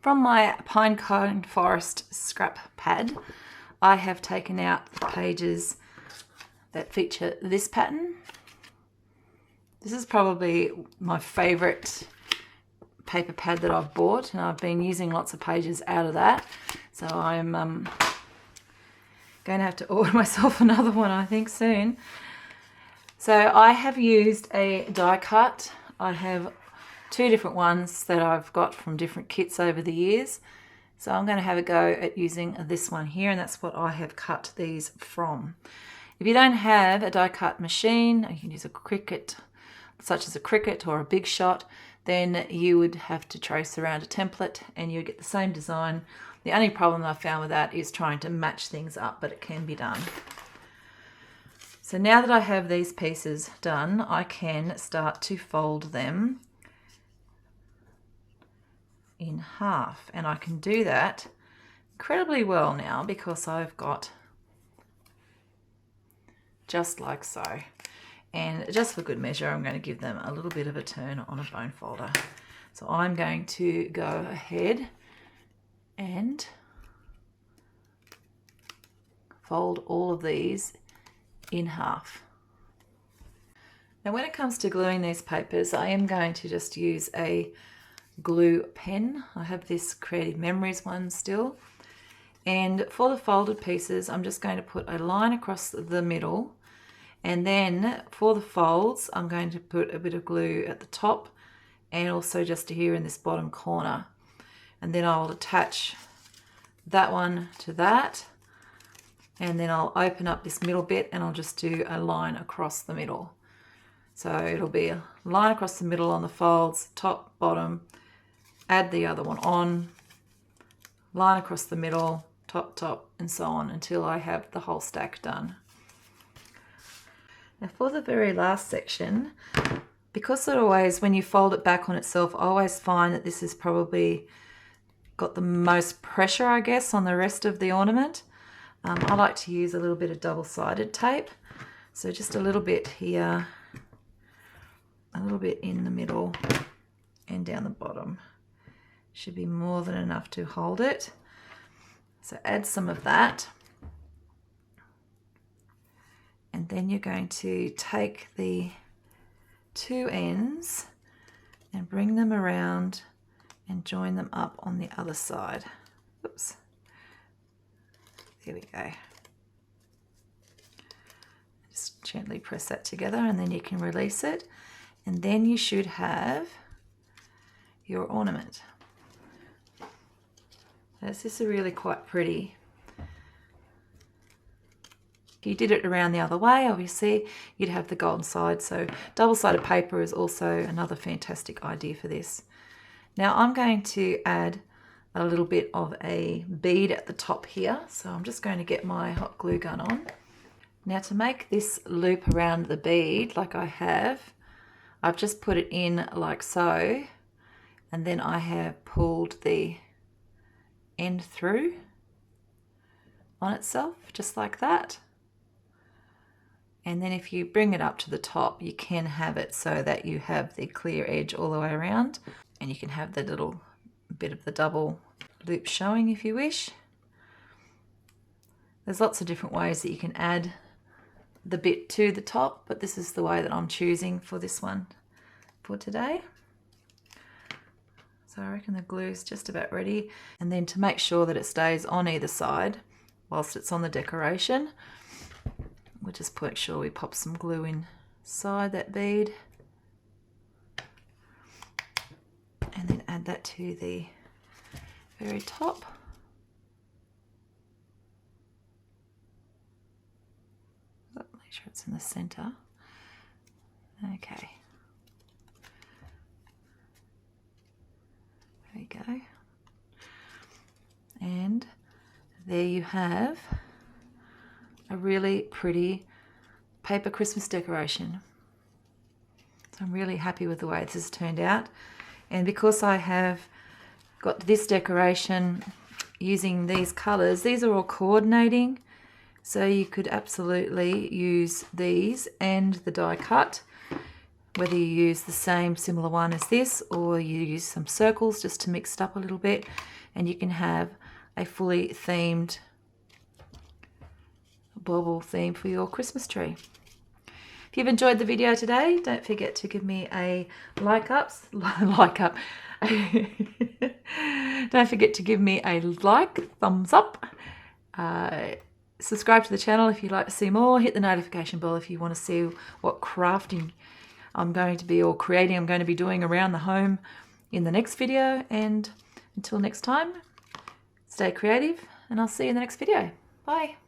From my pine cone forest scrap pad, I have taken out the pages that feature this pattern. This is probably my favourite paper pad that I've bought, and I've been using lots of pages out of that. So I'm going to have to order myself another one, I think, soon. So I have used a die cut. I have two different ones that I've got from different kits over the years. So I'm going to have a go at using this one here, and that's what I have cut these from. If you don't have a die cut machine, you can use a Cricut, such as a Cricut or a Big Shot, then you would have to trace around a template and you would get the same design. The only problem I've found with that is trying to match things up, but it can be done. So now that I have these pieces done, I can start to fold them in half, and I can do that incredibly well now because I've got just like so. And just for good measure, I'm going to give them a little bit of a turn on a bone folder. So I'm going to go ahead and fold all of these in half. Now when it comes to gluing these papers, I am going to just use a glue pen. I have this Creative Memories one still. And for the folded pieces, I'm just going to put a line across the middle. And then for the folds, I'm going to put a bit of glue at the top and also just here in this bottom corner. And then I'll attach that one to that. And then I'll open up this middle bit and I'll just do a line across the middle. So it'll be a line across the middle on the folds, top, bottom, add the other one on, line across the middle, top, top, and so on until I have the whole stack done. Now for the very last section, because it always, when you fold it back on itself, I always find that this has probably got the most pressure, I guess, on the rest of the ornament. I like to use a little bit of double-sided tape. So just a little bit here, a little bit in the middle and down the bottom. Should be more than enough to hold it. So add some of that. And then you're going to take the two ends and bring them around and join them up on the other side. Oops. There we go. Just gently press that together and then you can release it. And then you should have your ornament. This is really quite pretty. If you did it around the other way, obviously, you'd have the golden side. So double-sided paper is also another fantastic idea for this. Now I'm going to add a little bit of a bead at the top here. So I'm just going to get my hot glue gun on. Now to make this loop around the bead like I have, I've just put it in like so, and then I have pulled the end through on itself, just like that. And then if you bring it up to the top, you can have it so that you have the clear edge all the way around, and you can have the little bit of the double loop showing if you wish. There's lots of different ways that you can add the bit to the top, but this is the way that I'm choosing for this one for today. So I reckon the glue is just about ready. And then to make sure that it stays on either side whilst it's on the decoration, we'll just make sure we pop some glue inside that bead and then add that to the very top. Make sure it's in the center. Okay. There we go. And there you have a really pretty paper Christmas decoration. So I'm really happy with the way this has turned out. And because I have got this decoration using these colours, these are all coordinating. So you could absolutely use these and the die cut, whether you use the same similar one as this or you use some circles just to mix it up a little bit. and you can have a fully themed bauble theme for your Christmas tree. If you've enjoyed the video today, don't forget to give me a like up. Don't forget to give me a like, thumbs up. Subscribe to the channel if you'd like to see more. Hit the notification bell if you want to see what crafting I'm going to be, or creating I'm going to be doing around the home in the next video. And until next time, stay creative, and I'll see you in the next video. Bye.